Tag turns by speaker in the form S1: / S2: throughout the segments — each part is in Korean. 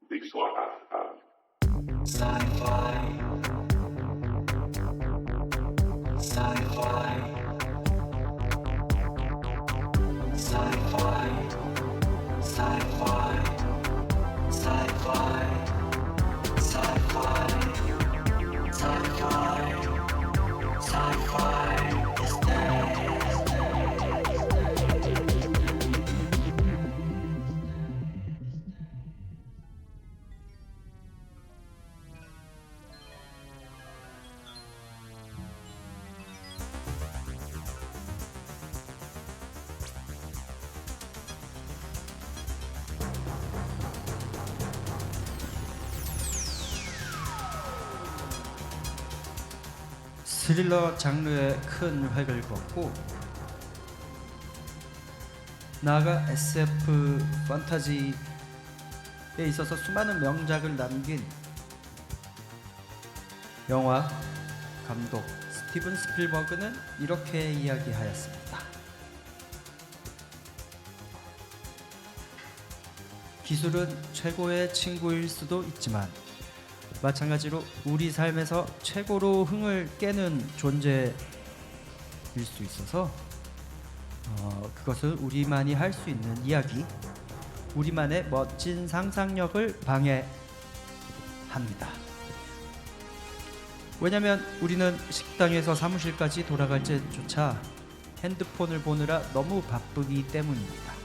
S1: Big Swap.
S2: Sci-fi. Sci-fi. Sci-fi. Sci-fi. Sci-fi. Sci-fi. Sci-fi. Sci-fi is dead.
S3: 스릴러 장르에 큰 획을 그었고 나아가 SF 판타지에 있어서 수많은 명작을 남긴 영화 감독 스티븐 스필버그는 이렇게 이야기하였습니다. 기술은 최고의 친구일 수도 있지만 마찬가지로 우리 삶에서 최고로 흥을 깨는 존재일 수 있어서 그것은 우리만이 할 수 있는 이야기, 우리만의 멋진 상상력을 방해합니다. 왜냐하면 우리는 식당에서 사무실까지 돌아갈 때조차 핸드폰을 보느라 너무 바쁘기 때문입니다.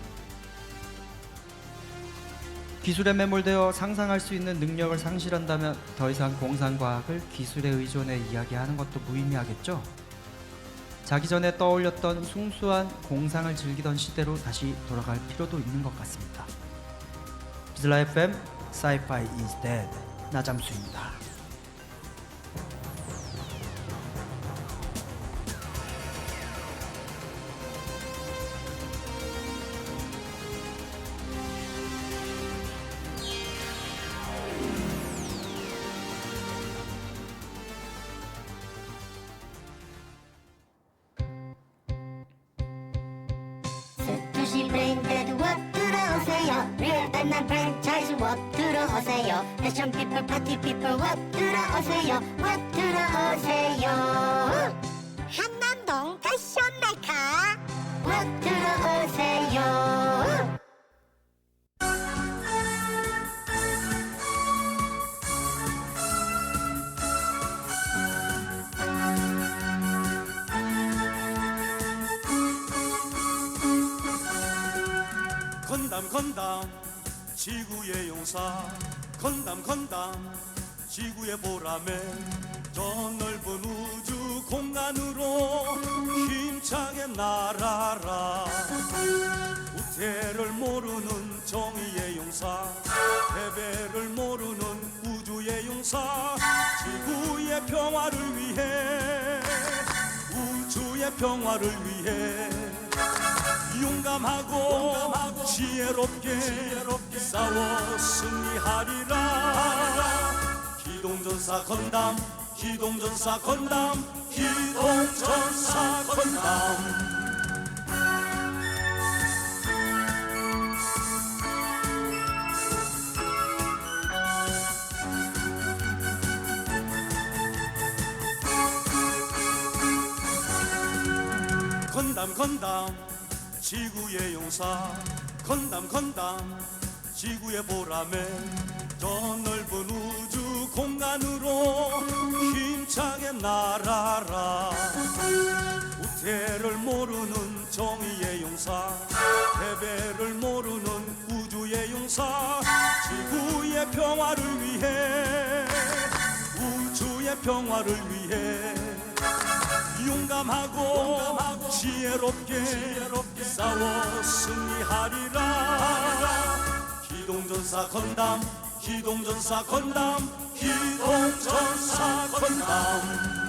S3: 기술에 매몰되어 상상할 수 있는 능력을 상실한다면 더 이상 공상과학을 기술에 의존해 이야기하는 것도 무의미하겠죠? 자기 전에 떠올렸던 숭수한 공상을 즐기던 시대로 다시 돌아갈 필요도 있는 것 같습니다. 비즐라 FM Sci-Fi is Dead 나잠수입니다.
S4: 스투시 브레인데드 워 들어오세요 리얼 단난 프랜차이즈 워 들어오세요 패션 피플 파티 피플 워 들어오세요 워 들어오세요 한남동 패션 메카 워 들어오세요
S5: 건담 지구의 용사 건담 지구의 보람에 저 넓은 우주 공간으로 힘차게 날아라 우태를 모르는 정의의 용사 패배를 모르는 우주의 용사 지구의 평화를 위해 우주의 평화를 위해 용감하고 지혜롭게 싸워 승리하리라 기동전사 건담 기동전사 건담 기동전사 건담 건담 지구의 용사 건담 지구의 보람에 저 넓은 우주 공간으로 힘차게 날아라 우태를 모르는 정의의 용사 패배를 모르는 우주의 용사 지구의 평화를 위해 우주의 평화를 위해 용감하고 지혜롭게 싸워 승리하리라 기동전사 건담 기동전사 건담 기동전사 건담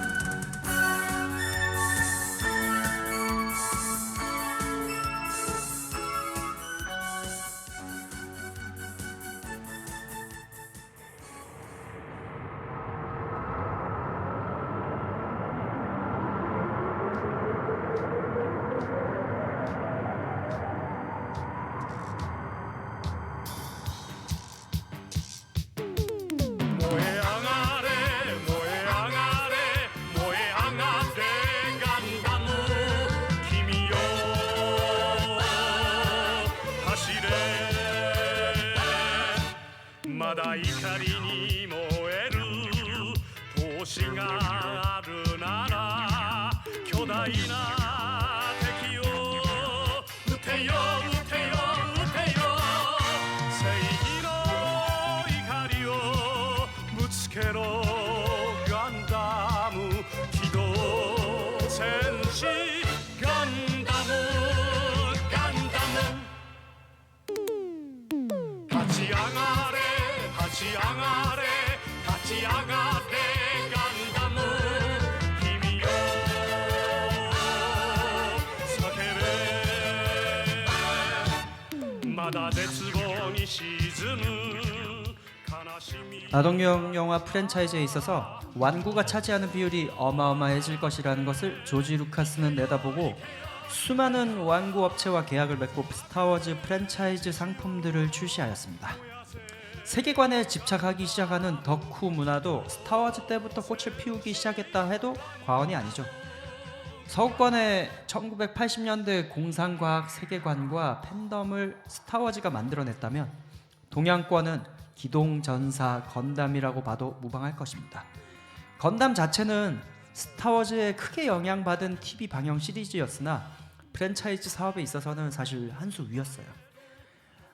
S5: ただ絶望に沈む悲しみ
S3: 아동용 영화 프랜차이즈에 있어서 완구가 차지하는 비율이 어마어마해질 것이라는 것을 조지 루카스는 내다보고 수많은 완구 업체와 계약을 맺고 스타워즈 프랜차이즈 상품들을 출시하였습니다. 세계관에 집착하기 시작하는 덕후 문화도 스타워즈 때부터 꽃을 피우기 시작했다 해도 과언이 아니죠. 서구권의 1980년대 공상과학 세계관과 팬덤을 스타워즈가 만들어냈다면 동양권은 기동전사 건담이라고 봐도 무방할 것입니다. 건담 자체는 스타워즈에 크게 영향받은 TV 방영 시리즈였으나 프랜차이즈 사업에 있어서는 사실 한 수 위였어요.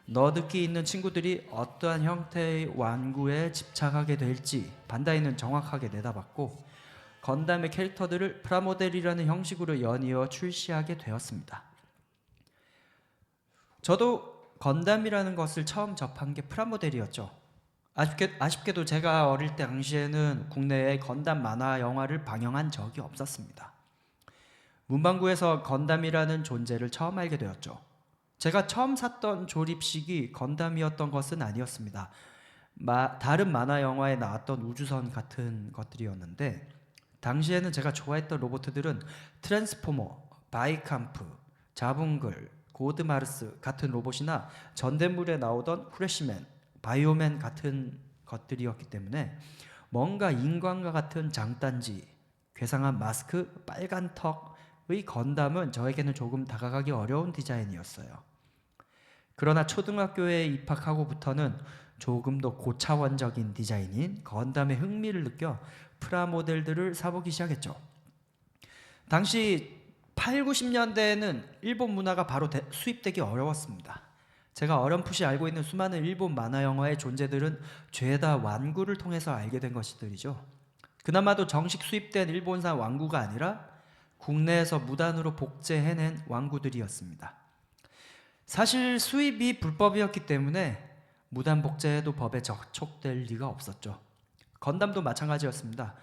S3: 너듣기 있는 친구들이 어떠한 형태의 완구에 집착하게 될지 반다이는 정확하게 내다봤고 건담의 캐릭터들을 프라모델이라는 형식으로 연이어 출시하게 되었습니다. 저도 건담이라는 것을 처음 접한 게 프라모델이었죠. 아쉽게도 제가 어릴 때 당시에는 국내에 건담 만화 영화를 방영한 적이 없었습니다. 문방구에서 건담이라는 존재를 처음 알게 되었죠. 제가 처음 샀던 조립식이 건담이었던 것은 아니었습니다. 다른 만화 영화에 나왔던 우주선 같은 것들이었는데 당시에는 제가 좋아했던 로봇들은 트랜스포머, 바이캄프, 자붕글, 고드마르스 같은 로봇이나 전대물에 나오던 후레쉬맨, 바이오맨 같은 것들이었기 때문에 뭔가 인간과 같은 장단지, 괴상한 마스크, 빨간 턱의 건담은 저에게는 조금 다가가기 어려운 디자인이었어요. 그러나 초등학교에 입학하고부터는 조금 더 고차원적인 디자인인 건담의 흥미를 느껴 프라모델들을 사보기 시작했죠. 당시 8, 90년대에는 일본 문화가 바로 수입되기 어려웠습니다. 제가 어렴풋이 알고 있는 수많은 일본 만화 영화의 존재들은 죄다 완구를 통해서 알게 된 것들이죠. 그나마도 정식 수입된 일본산 완구가 아니라 국내에서 무단으로 복제해낸 완구들이었습니다. 사실 수입이 불법이었기 때문에 무단 복제해도 법에 적촉될 리가 없었죠. 건담도 마찬가지였습니다.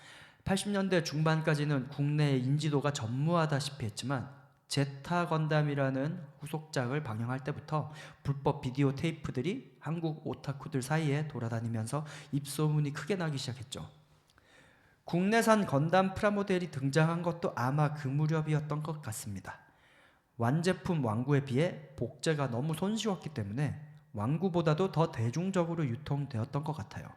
S3: 80년대 중반까지는 국내의 인지도가 전무하다시피 했지만 제타 건담이라는 후속작을 방영할 때부터 불법 비디오 테이프들이 한국 오타쿠들 사이에 돌아다니면서 입소문이 크게 나기 시작했죠. 국내산 건담 프라모델이 등장한 것도 아마 그 무렵이었던 것 같습니다. 완제품 완구에 비해 복제가 너무 손쉬웠기 때문에 완구보다도 더 대중적으로 유통되었던 것 같아요.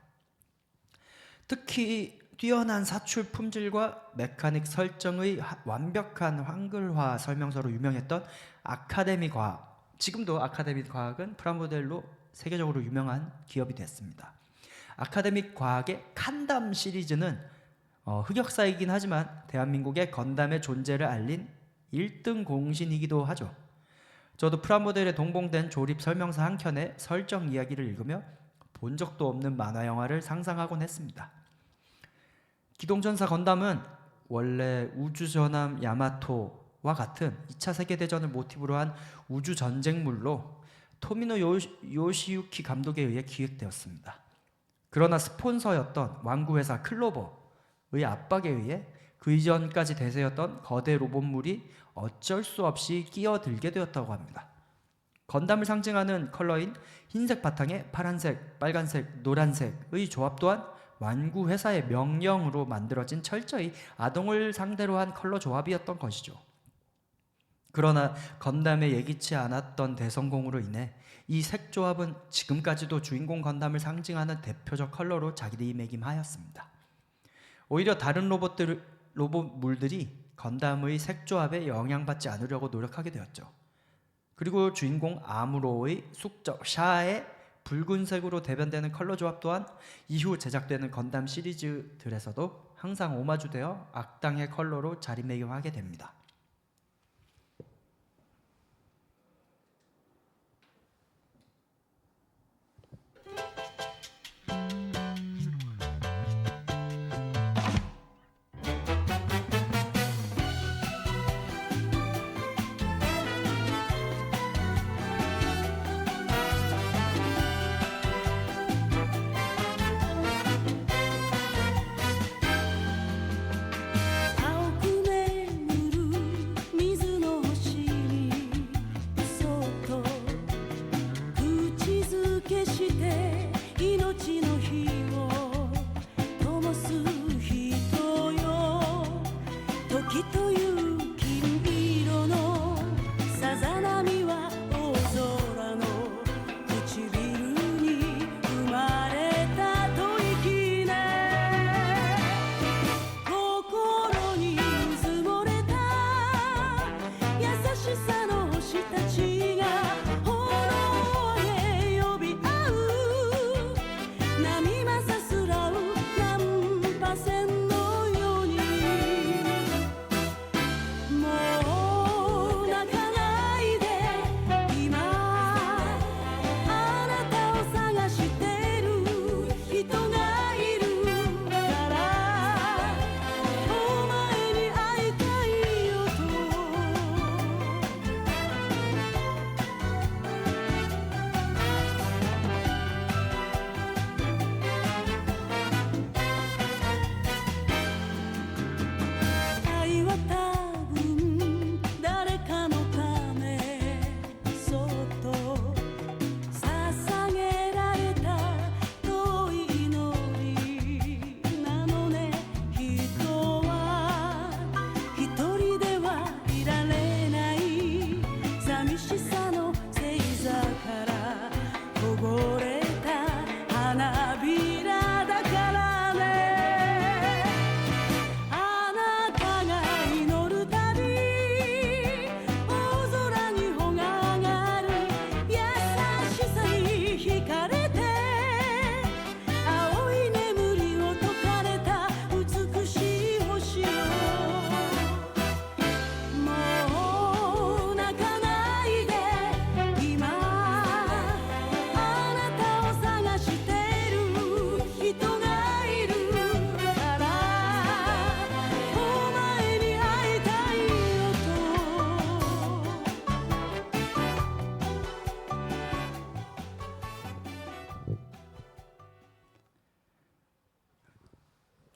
S3: 특히 뛰어난 사출 품질과 메카닉 설정의 완벽한 한글화 설명서로 유명했던 아카데미 과학, 지금도 아카데미 과학은 프라모델로 세계적으로 유명한 기업이 됐습니다. 아카데미 과학의 칸담 시리즈는 흑역사이긴 하지만 대한민국의 건담의 존재를 알린 1등 공신이기도 하죠. 저도 프라모델에 동봉된 조립 설명서 한 켠에 설정 이야기를 읽으며 본 적도 없는 만화 영화를 상상하곤 했습니다. 기동전사 건담은 원래 우주전함 야마토와 같은 2차 세계대전을 모티브로 한 우주전쟁물로 토미노 요시유키 감독에 의해 기획되었습니다. 그러나 스폰서였던 완구회사 클로버의 압박에 의해 그 이전까지 대세였던 거대 로봇물이 어쩔 수 없이 끼어들게 되었다고 합니다. 건담을 상징하는 컬러인 흰색 바탕에 파란색, 빨간색, 노란색의 조합 또한 완구 회사의 명령으로 만들어진 철저히 아동을 상대로 한 컬러 조합이었던 것이죠. 그러나 건담의 예기치 않았던 대성공으로 인해 이 색 조합은 지금까지도 주인공 건담을 상징하는 대표적 컬러로 자리매김하였습니다. 오히려 다른 로봇물들이 건담의 색 조합에 영향받지 않으려고 노력하게 되었죠. 그리고 주인공 아무로의 숙적 샤의 붉은색으로 대변되는 컬러 조합 또한 이후 제작되는 건담 시리즈들에서도 항상 오마주되어 악당의 컬러로 자리매김하게 됩니다.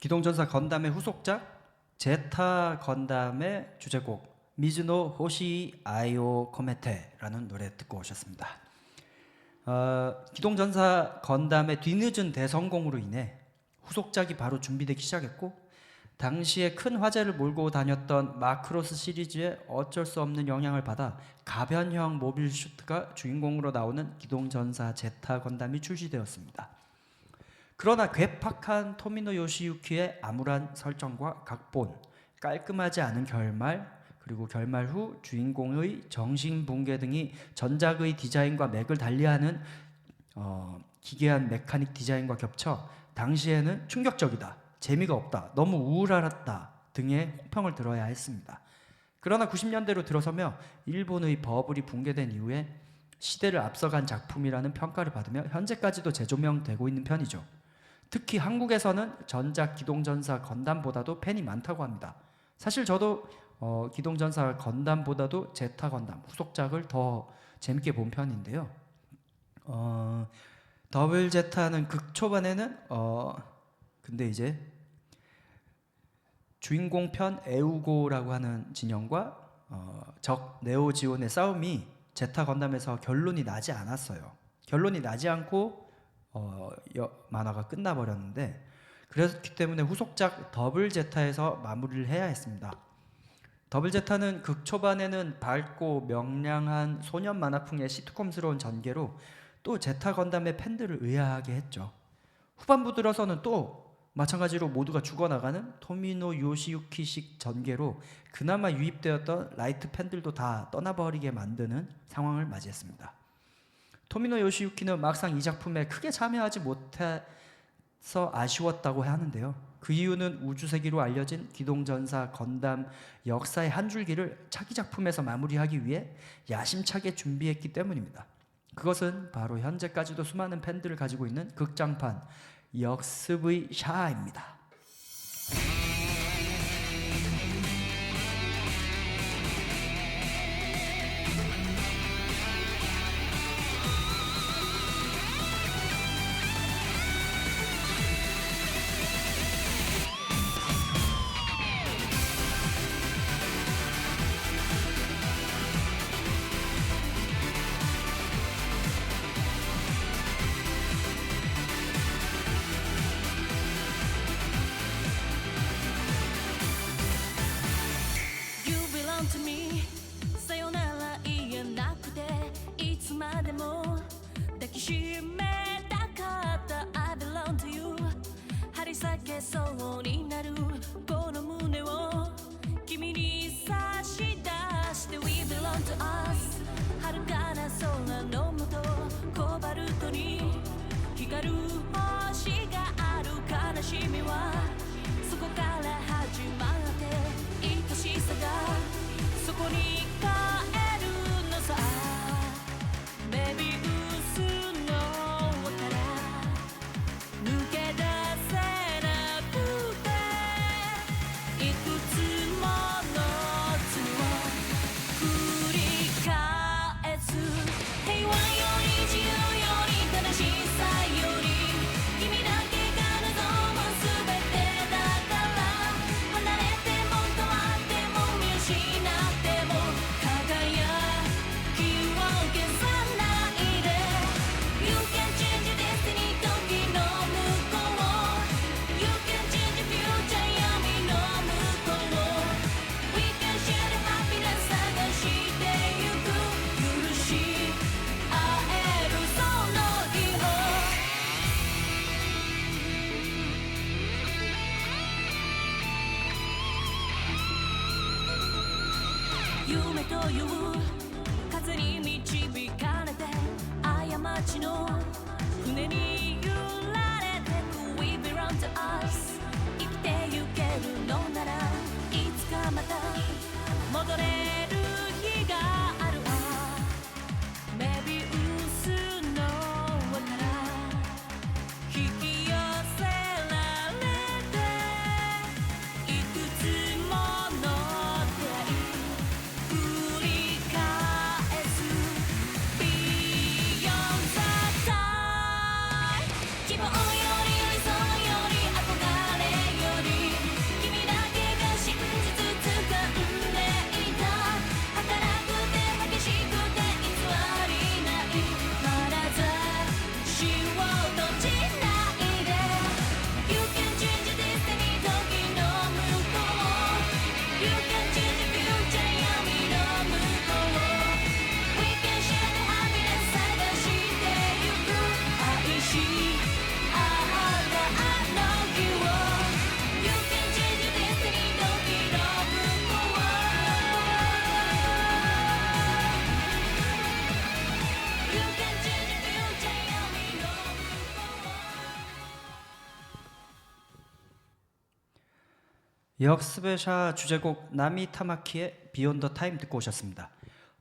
S3: 기동전사 건담의 후속작 제타 건담의 주제곡 미즈노 호시 아이오 코메테라는 노래 듣고 오셨습니다. 기동전사 건담의 뒤늦은 대성공으로 인해 후속작이 바로 준비되기 시작했고 당시에 큰 화제를 몰고 다녔던 마크로스 시리즈에 어쩔 수 없는 영향을 받아 가변형 모빌 슈트가 주인공으로 나오는 기동전사 제타 건담이 출시되었습니다. 그러나 괴팍한 토미노 요시유키의 암울한 설정과 각본, 깔끔하지 않은 결말, 그리고 결말 후 주인공의 정신붕괴 등이 전작의 디자인과 맥을 달리하는 기괴한 메카닉 디자인과 겹쳐 당시에는 충격적이다, 재미가 없다, 너무 우울하다 등의 혹평을 들어야 했습니다. 그러나 90년대로 들어서며 일본의 버블이 붕괴된 이후에 시대를 앞서간 작품이라는 평가를 받으며 현재까지도 재조명되고 있는 편이죠. 특히 한국에서는 전작 기동전사 건담보다도 팬이 많다고 합니다. 사실 저도 기동전사 건담보다도 제타 건담 후속작을 더 재밌게 본 편인데요. 더블 제타는 극 초반에는 근데 이제 주인공 편 에우고라고 하는 진영과 적 네오지온의 싸움이 제타 건담에서 결론이 나지 않았어요. 결론이 나지 않고 만화가 끝나버렸는데 그렇기 때문에 후속작 더블 제타에서 마무리를 해야 했습니다. 더블 제타는 극 초반에는 밝고 명량한 소년 만화풍의 시트콤스러운 전개로 또 제타 건담의 팬들을 의아하게 했죠. 후반부 들어서는 또 마찬가지로 모두가 죽어나가는 토미노 요시유키식 전개로 그나마 유입되었던 라이트 팬들도 다 떠나버리게 만드는 상황을 맞이했습니다. 토미노 요시유키는 막상 이 작품에 크게 참여하지 못해서 아쉬웠다고 하는데요. 그 이유는 우주세기로 알려진 기동전사 건담 역사의 한 줄기를 차기 작품에서 마무리하기 위해 야심차게 준비했기 때문입니다. 그것은 바로 현재까지도 수많은 팬들을 가지고 있는 극장판 역습의 샤입니다.
S1: You belong to me さよなら言えなくていつまでも抱きしめたかった I belong to you 張り裂けそうになるこの胸を君に差し出して We belong to us 遥かな空の下コバルトに光る星がある悲しみはそこから始まって愛しさがそこに帰るのさメビウスの輪から抜け出せなくていくつもの罪を繰り返す平和より自由より悲しさより君だけが望む全てだから離れても変わっても見失っても輝きを消さないで You can change your destiny 時の向こう You can change your future 闇の向こう We can share the happiness 探してゆく許し合えるその日を夢という風に導かれて過ちの船に揺られてく We belong to us 生きてゆけるのならいつかまた戻れる日があるわメビウスの輪から引き寄せられていくつもの出会い繰り返す Beyond the time 希望より理想より憧れよ
S3: 역스베샤 주제곡 나미 타마키의 비욘 더 타임 듣고 오셨습니다.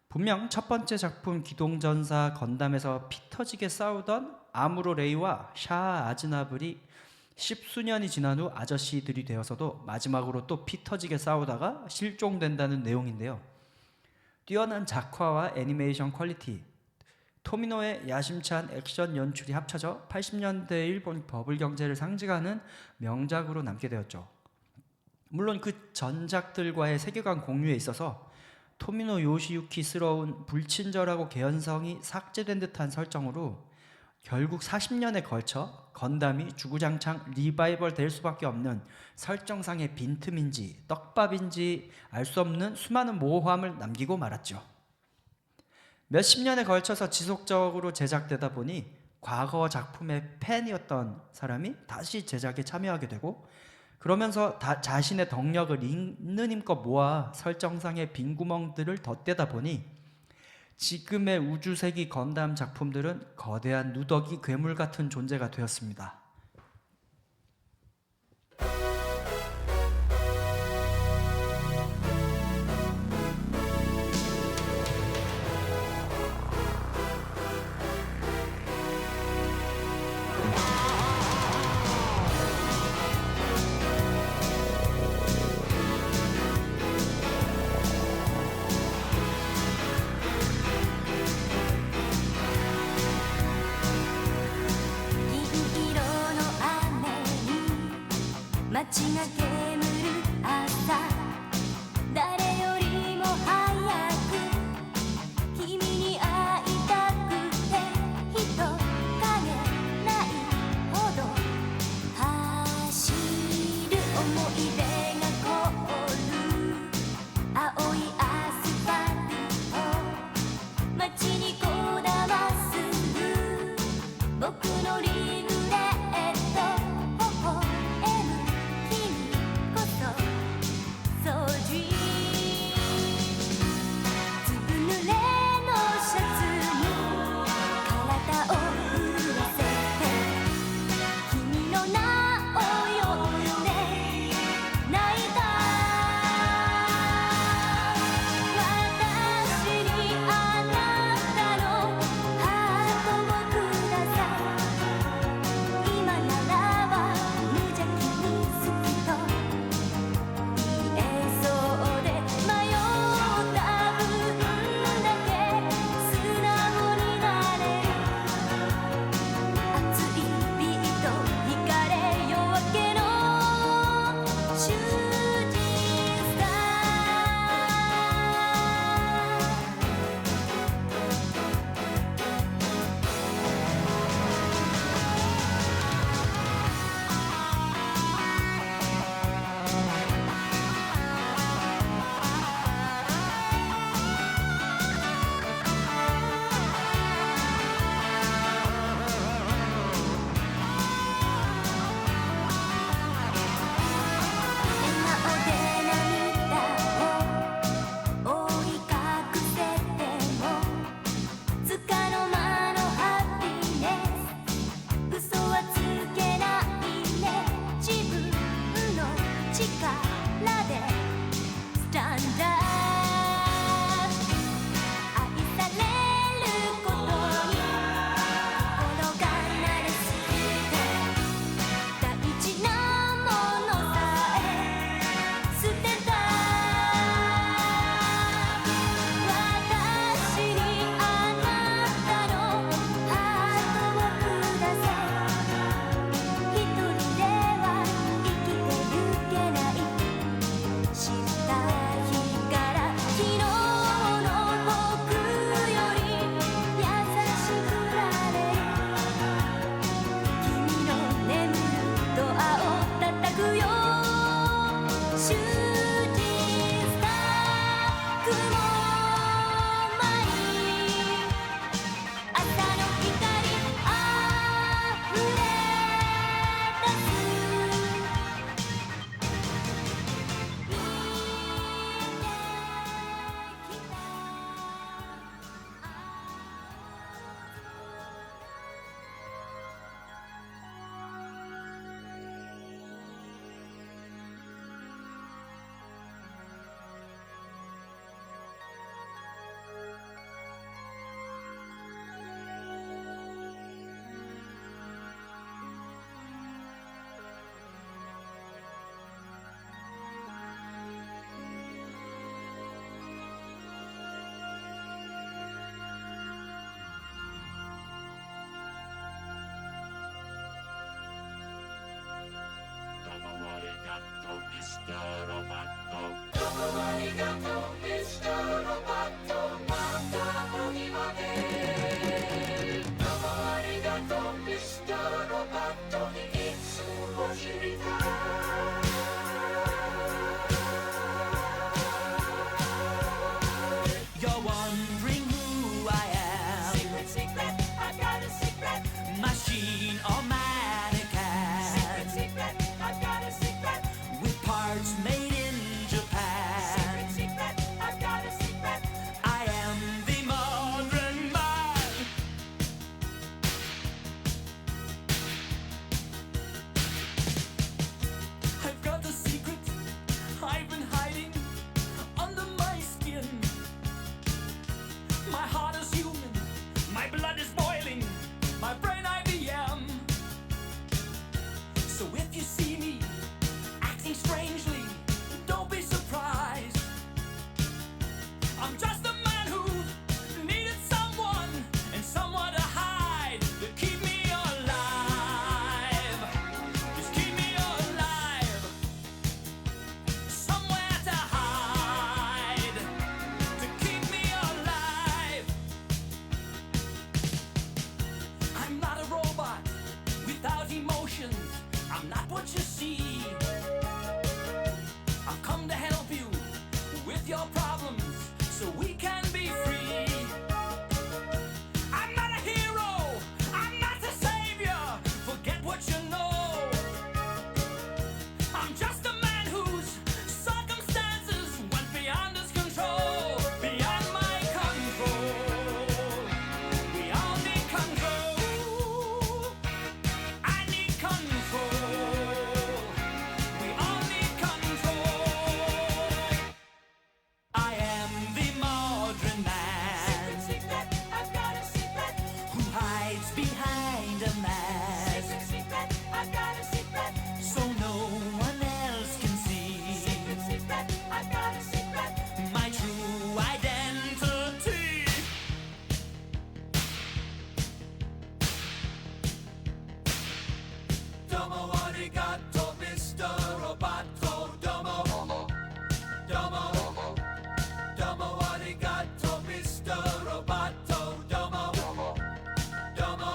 S3: 분명 첫 번째 작품 기동전사 건담에서 피 터지게 싸우던 아무로 레이와 샤 아즈나블이 10수년이 지난 후 아저씨들이 되어서도 마지막으로 또 피 터지게 싸우다가 실종된다는 내용인데요. 뛰어난 작화와 애니메이션 퀄리티, 토미노의 야심찬 액션 연출이 합쳐져 80년대 일본 버블 경제를 상징하는 명작으로 남게 되었죠. 물론 그 전작들과의 세계관 공유에 있어서 토미노 요시유키스러운 불친절하고 개연성이 삭제된 듯한 설정으로 결국 40년에 걸쳐 건담이 주구장창 리바이벌 될 수밖에 없는 설정상의 빈틈인지 떡밥인지 알 수 없는 수많은 모호함을 남기고 말았죠. 몇십 년에 걸쳐서 지속적으로 제작되다 보니 과거 작품의 팬이었던 사람이 다시 제작에 참여하게 되고, 그러면서 자신의 덕력을 있는 힘껏 모아 설정상의 빈구멍들을 덧대다 보니 지금의 우주세기 건담 작품들은 거대한 누더기 괴물 같은 존재가 되었습니다.
S1: You're wondering who I am. Secret, secret, I've got a secret. Machine or mannequin. Secret, secret, I've got a secret. With parts made in Japan. Secret, secret, I've got a secret. I am the modern man. I've got a secret I've been hiding under my skin. My heart is human, my blood is boiling, my brain IBM. So if you see me acting strangely, don't be surprised. I'm just a man who needed someone and someone to hide, to keep me alive. Just keep me alive. Somewhere to hide, to keep me alive. I'm not a robot without emotions. I'm not what you see. I've come to help you with your problems so we can be free. I'm not a hero, I'm not a savior. Forget what you know. I'm just a man whose circumstances went beyond his control, beyond my control. We all need control. I need control. We all need control. I am the modern man. Secret, secret, I've got a secret. Who hides behind a mask. Secret, secret, I've got a secret. So no one else can see. Secret, secret, I've got a secret. My true identity. Domo arigato, Mr. Roboto. Domo, domo, domo arigato, Mr. Roboto. Domo, domo,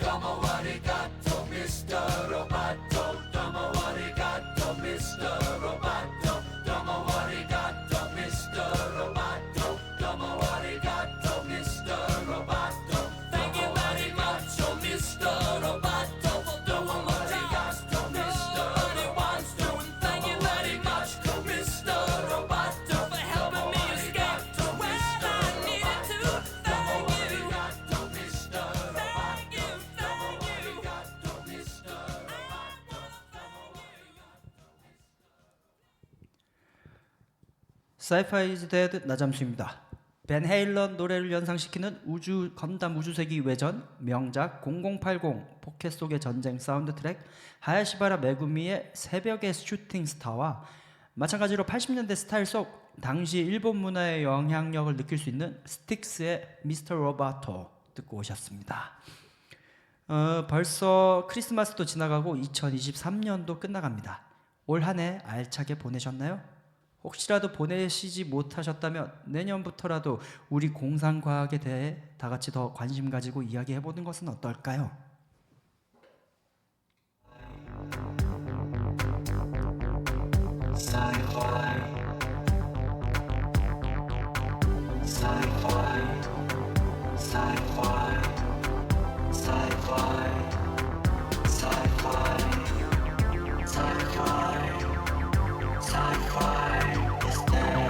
S1: domo arigato, Mr. Roboto. Domo arigato, Mr. Roboto. Domo arigato, Mr. Roboto. Domo arigato, Mr. Roboto. Thank you very much, oh Mr. Roboto, for doing what you asked of Mr. Roboto. Thank you very much, Mr. Roboto, for helping me escape to where I needed to. Thank you, Mr. Roboto. Thank you, Mr. Roboto.
S3: Sci-Fi is Dead 나잠수입니다. 벤 헤일런 노래를 연상시키는 우주 건담 우주세기 외전 명작 0080 포켓 속의 전쟁 사운드 트랙 하야시바라 메구미의 새벽의 슈팅 스타와 마찬가지로 80년대 스타일 속 당시 일본 문화의 영향력을 느낄 수 있는 스틱스의 미스터 로바토 듣고 오셨습니다. 벌써 크리스마스도 지나가고 2023년도 끝나갑니다. 올 한 해 알차게 보내셨나요? 혹시라도 보내시지 못하셨다면 내년부터라도 우리 공상과학에 대해 다 같이 더 관심 가지고 이야기해보는 것은 어떨까요?
S2: Sci-fi. Sci-fi. Sci-fi. Sci-fi. Sci-fi. Sci-fi. Sci-fi is dead.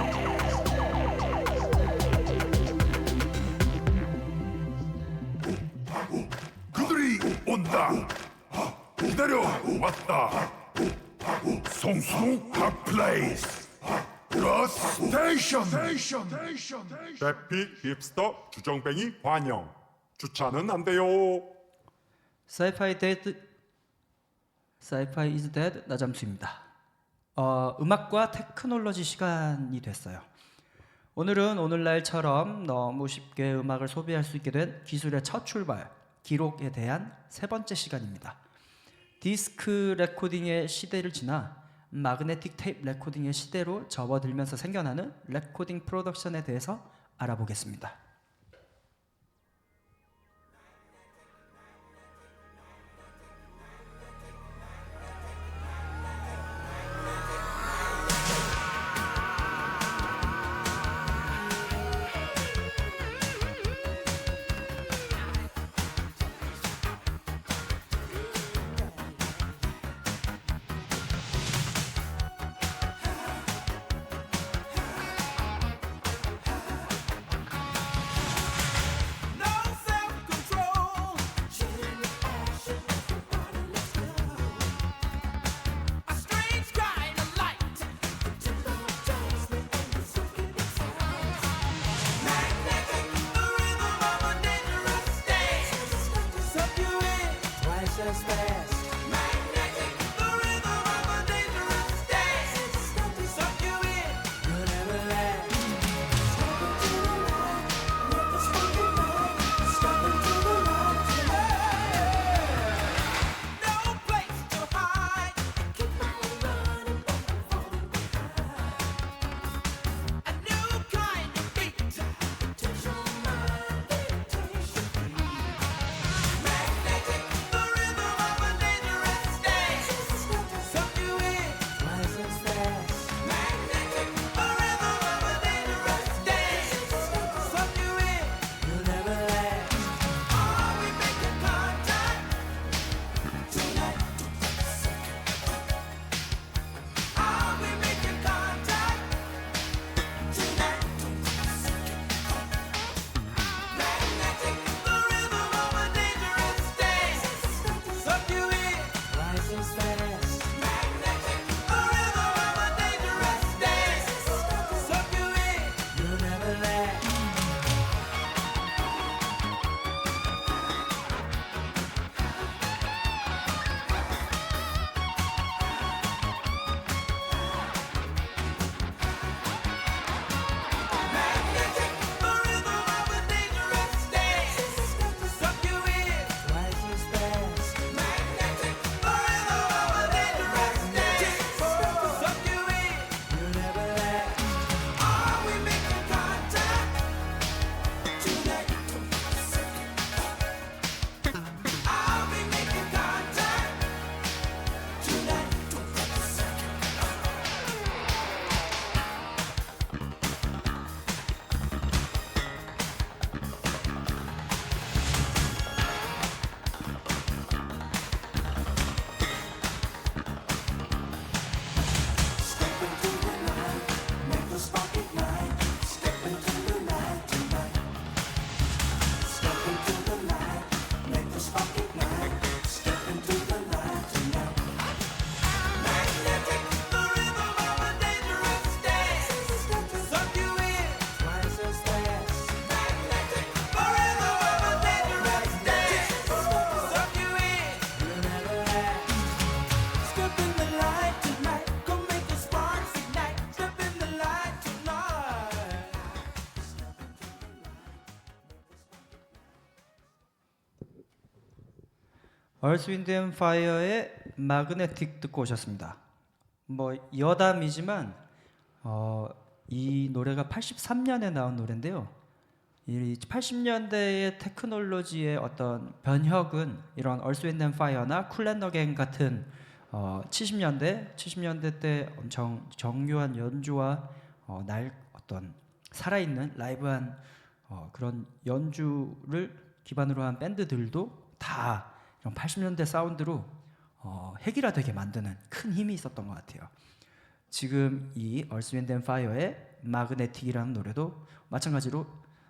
S6: 그들이 온다. 기다려 왔다. 송수 각 플레이스. 그 스테이션.
S7: 대피 힙스터 주정뱅이 환영. 주차는 안 돼요.
S3: Sci-Fi is Dead 나잠수입니다. 음악과 테크놀로지 시간이 됐어요. 오늘은 오늘날처럼 너무 쉽게 음악을 소비할 수 있게 된 기술의 첫 출발, 기록에 대한 세 번째 시간입니다. 디스크 레코딩의 시대를 지나 마그네틱 테이프 레코딩의 시대로 접어들면서 생겨나는 레코딩 프로덕션에 대해서 알아보겠습니다. 얼스 윈드 앤 파이어의 마그네틱 듣고 오셨습니다. 뭐 여담이지만 이 노래가 83년에 나온 노래인데요. 이 80년대의 테크놀로지의 어떤 변혁은 이런 얼스 윈드 앤 파이어나 쿨 앤 어게인 같은 70년대 때 엄청 정교한 연주와 어떤 살아있는 라이브한 그런 연주를 기반으로 한 밴드들도 다 이런 80년대 사운드로 획일화되게 만드는 큰 힘이 있었던 것 같아요. 지금 이 얼스 윈드 앤 파이어의 마그네틱이라는 노래도 마찬가지로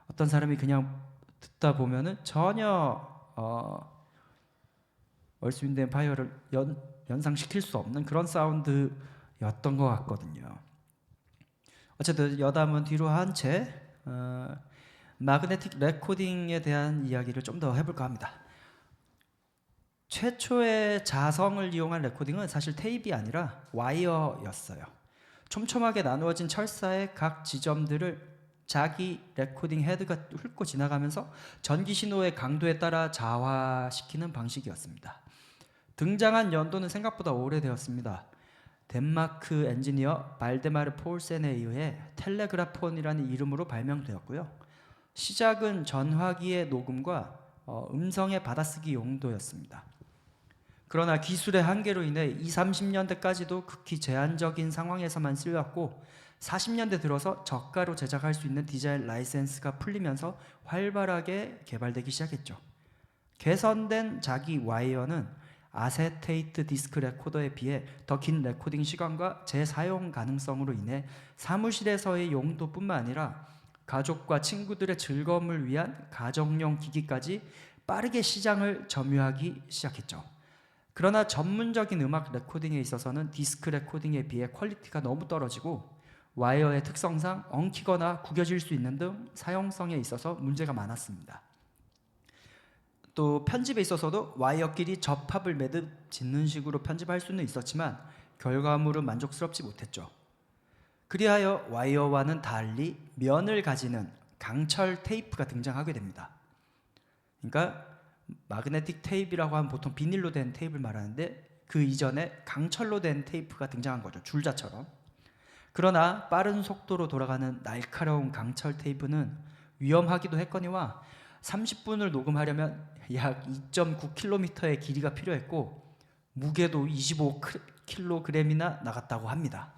S3: 어떤 사람이 그냥 듣다 보면은 전혀 얼스 윈드 앤 파이어를 연상시킬 수 없는 그런 사운드였던 것 같거든요. 어쨌든 여담은 뒤로 한 채 마그네틱 레코딩에 대한 이야기를 좀 더 해볼까 합니다. 최초의 자성을 이용한 레코딩은 사실 테이프가 아니라 와이어였어요. 촘촘하게 나누어진 철사의 각 지점들을 자기 레코딩 헤드가 훑고 지나가면서 전기 신호의 강도에 따라 자화시키는 방식이었습니다. 등장한 연도는 생각보다 오래되었습니다. 덴마크 엔지니어 발데마르 폴센에 의해 텔레그라폰이라는 이름으로 발명되었고요. 시작은 전화기의 녹음과 음성의 받아쓰기 용도였습니다. 그러나 기술의 한계로 인해 20, 30년대까지도 극히 제한적인 상황에서만 쓰였고 40년대 들어서 저가로 제작할 수 있는 디자인 라이센스가 풀리면서 활발하게 개발되기 시작했죠. 개선된 자기 와이어는 아세테이트 디스크 레코더에 비해 더 긴 레코딩 시간과 재사용 가능성으로 인해 사무실에서의 용도뿐만 아니라 가족과 친구들의 즐거움을 위한 가정용 기기까지 빠르게 시장을 점유하기 시작했죠. 그러나 전문적인 음악 레코딩에 있어서는 디스크 레코딩에 비해 퀄리티가 너무 떨어지고 와이어의 특성상 엉키거나 구겨질 수 있는 등 사용성에 있어서 문제가 많았습니다. 또 편집에 있어서도 와이어끼리 접합을 매듭 짓는 식으로 편집할 수는 있었지만 결과물은 만족스럽지 못했죠. 그리하여 와이어와는 달리 면을 가지는 강철 테이프가 등장하게 됩니다. 그러니까 마그네틱 테이프라고 하면 보통 비닐로 된 테이프를 말하는데 그 이전에 강철로 된 테이프가 등장한 거죠. 줄자처럼. 그러나 빠른 속도로 돌아가는 날카로운 강철 테이프는 위험하기도 했거니와 30분을 녹음하려면 약 2.9km의 길이가 필요했고 무게도 25kg이나 나갔다고 합니다.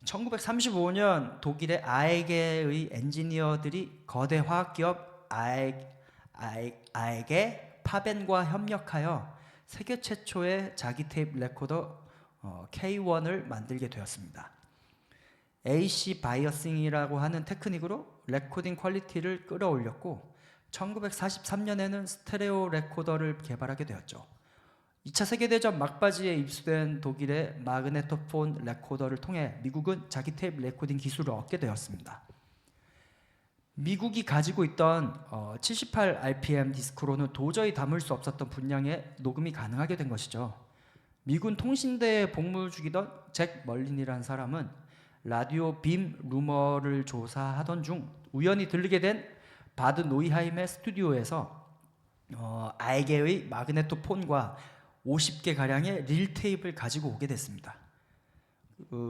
S3: 1935년 독일의 아에게의 엔지니어들이 거대 화학기업 아에게 파벤과 협력하여 세계 최초의 자기 테이프 레코더 K1을 만들게 되었습니다. AC 바이어싱이라고 하는 테크닉으로 레코딩 퀄리티를 끌어올렸고 1943년에는 스테레오 레코더를 개발하게 되었죠. 2차 세계대전 막바지에 입수된 독일의 마그네토폰 레코더를 통해 미국은 자기 테이프 레코딩 기술을 얻게 되었습니다. 미국이 가지고 있던 78 RPM 디스크로는 도저히 담을 수 없었던 분량의 녹음이 가능하게 된 것이죠. 미군 통신대에 복무 중이던 잭 멀린이라는 사람은 라디오 빔 루머를 조사하던 중 우연히 들르게 된 바드 노이하임의 스튜디오에서 아에게의 마그네토폰과 50개 가량의 릴 테이프를 가지고 오게 됐습니다.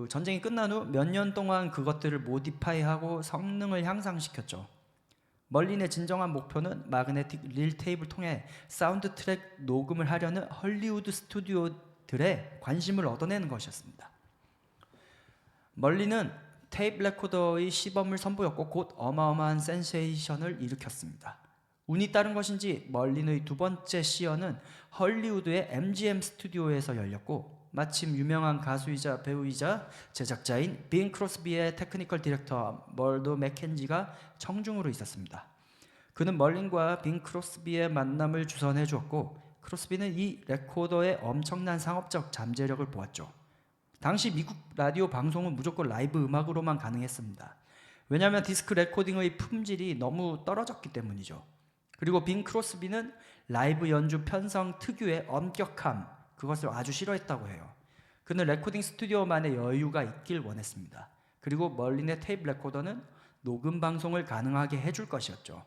S3: 전쟁이 끝난 후 몇 년 동안 그것들을 모디파이하고 성능을 향상시켰죠. 멀린의 진정한 목표는 마그네틱 릴 테이프를 통해 사운드 트랙 녹음을 하려는 헐리우드 스튜디오들의 관심을 얻어내는 것이었습니다. 멀린은 테이프 레코더의 시범을 선보였고 곧 어마어마한 센세이션을 일으켰습니다. 운이 따른 것인지 멀린의 두 번째 시연은 헐리우드의 MGM 스튜디오에서 열렸고 마침 유명한 가수이자 배우이자 제작자인 빈 크로스비의 테크니컬 디렉터 멀도 맥켄지가 청중으로 있었습니다. 그는 멀린과 빈 크로스비의 만남을 주선해 주었고 크로스비는 이 레코더의 엄청난 상업적 잠재력을 보았죠. 당시 미국 라디오 방송은 무조건 라이브 음악으로만 가능했습니다. 왜냐하면 디스크 레코딩의 품질이 너무 떨어졌기 때문이죠. 그리고 빈 크로스비는 라이브 연주 편성 특유의 엄격함, 그것을 아주 싫어했다고 해요. 그는 레코딩 스튜디오만의 여유가 있길 원했습니다. 그리고 멀린의 테이프 레코더는 녹음 방송을 가능하게 해줄 것이었죠.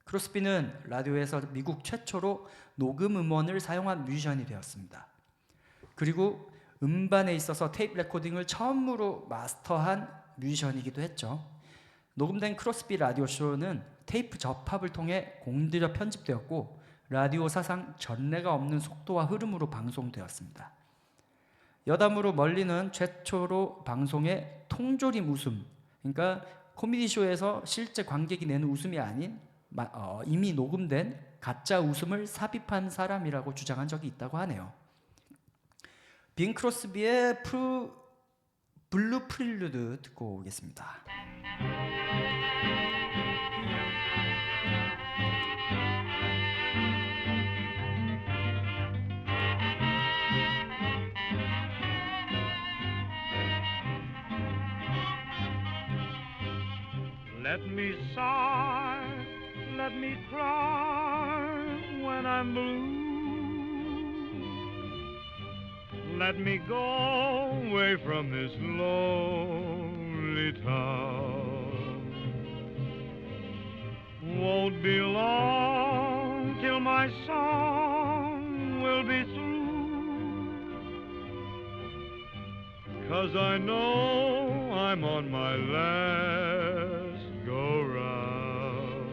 S3: 크로스비는 라디오에서 미국 최초로 녹음 음원을 사용한 뮤지션이 되었습니다. 그리고 음반에 있어서 테이프 레코딩을 처음으로 마스터한 뮤지션이기도 했죠. 녹음된 크로스비 라디오 쇼는 테이프 접합을 통해 공들여 편집되었고 라디오 사상 전례가 없는 속도와 흐름으로 방송되었습니다. 여담으로 멀린은 최초로 방송에 통조림 웃음, 그러니까 코미디 쇼에서 실제 관객이 내는 웃음이 아닌 이미 녹음된 가짜 웃음을 삽입한 사람이라고 주장한 적이 있다고 하네요. 빈 크로스비의 블루 프릴루드 듣고 오겠습니다.
S5: Let me sigh, let me cry when I'm blue. Let me go away from this lonely town. Won't be long till my song will be through, 'cause I know I'm on my last go-round.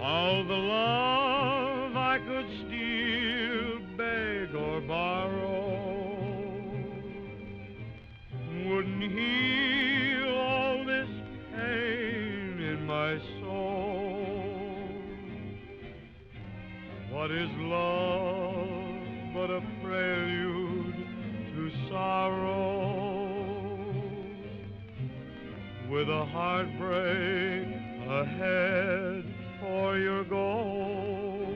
S5: All the love I could steal, beg or borrow wouldn't heal all this pain in my soul. What is love but a prelude to sorrow, with a heartbreak ahead for your goal?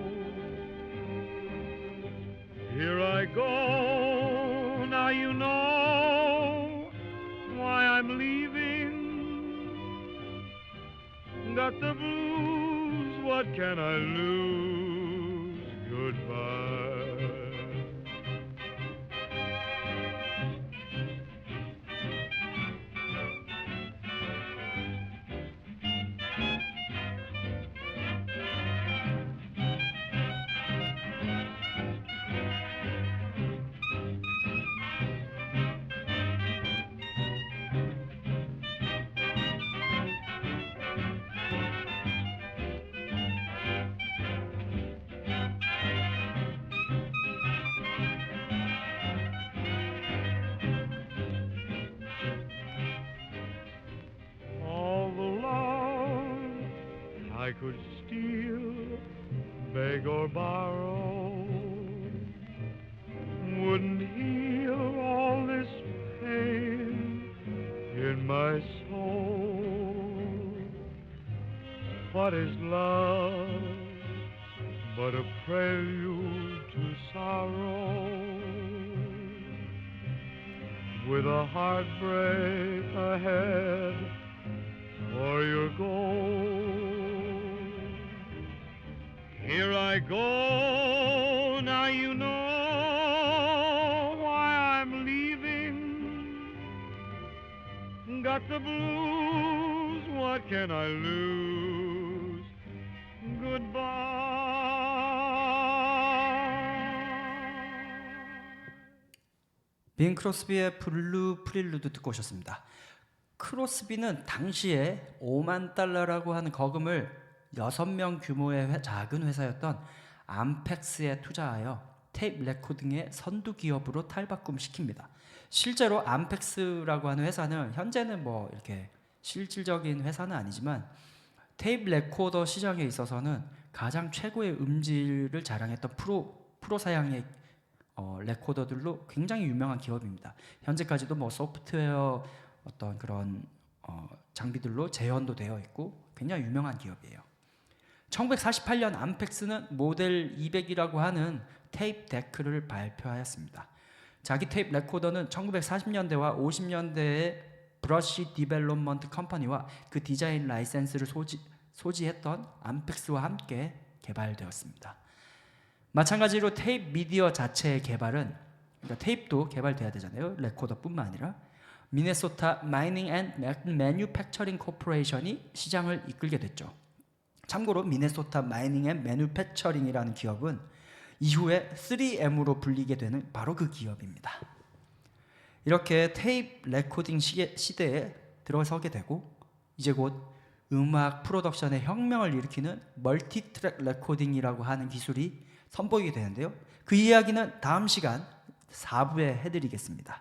S5: Here I go, now you know why I'm leaving. Got the blues, what can I lose? Goodbye. All the love I could steal, beg or borrow wouldn't heal all this pain in my soul. What is love but a prelude to sorrow, with a heartbreak ahead for your goal? Here I go, now you know why I'm leaving. Got the blues, what can I lose? Goodbye.
S3: 빈 크로스비의 블루 프릴루드 듣고 오셨습니다. 크로스비는 당시에 $50,000,000라고 하는 거금을 6명 규모의 작은 회사였던 암펙스에 투자하여 테이프 레코딩의 선두 기업으로 탈바꿈시킵니다. 실제로 암펙스라고 하는 회사는 현재는 뭐 이렇게 실질적인 회사는 아니지만 테이프 레코더 시장에 있어서는 가장 최고의 음질을 자랑했던 프로 사양의 레코더들로 굉장히 유명한 기업입니다. 현재까지도 뭐 소프트웨어 어떤 그런 장비들로 재현도 되어 있고 굉장히 유명한 기업이에요. 1948년 암펙스는 모델 200이라고 하는 테이프 데크를 발표하였습니다. 자기 테이프 레코더는 1940년대와 50년대의 브러쉬 디벨롭먼트 컴퍼니와 그 디자인 라이센스를 소지했던 암펙스와 함께 개발되었습니다. 마찬가지로 테이프 미디어 자체의 개발은, 그러니까 테이프도 개발돼야 되잖아요. 레코더뿐만 아니라 미네소타 마이닝 앤 매뉴팩처링 코퍼레이션이 시장을 이끌게 됐죠. 참고로 미네소타 마이닝 앤 매뉴팩처링이라는 기업은 이후에 3M으로 불리게 되는 바로 그 기업입니다. 이렇게 테이프 레코딩 시대에 들어서게 되고 이제 곧 음악 프로덕션의 혁명을 일으키는 멀티트랙 레코딩이라고 하는 기술이 선보이게 되는데요. 그 이야기는 다음 시간 4부에 해드리겠습니다.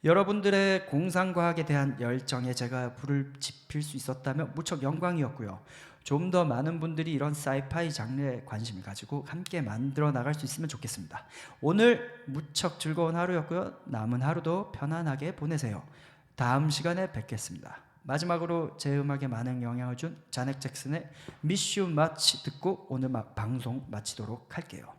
S3: 여러분들의 공상과학에 대한 열정에 제가 불을 지필 수 있었다면 무척 영광이었고요. 좀 더 많은 분들이 이런 사이파이 장르에 관심을 가지고 함께 만들어 나갈 수 있으면 좋겠습니다. 오늘 무척 즐거운 하루였고요. 남은 하루도 편안하게 보내세요. 다음 시간에 뵙겠습니다. 마지막으로 제 음악에 많은 영향을 준 자넷 잭슨의 Miss You Much 듣고 오늘 방송 마치도록 할게요.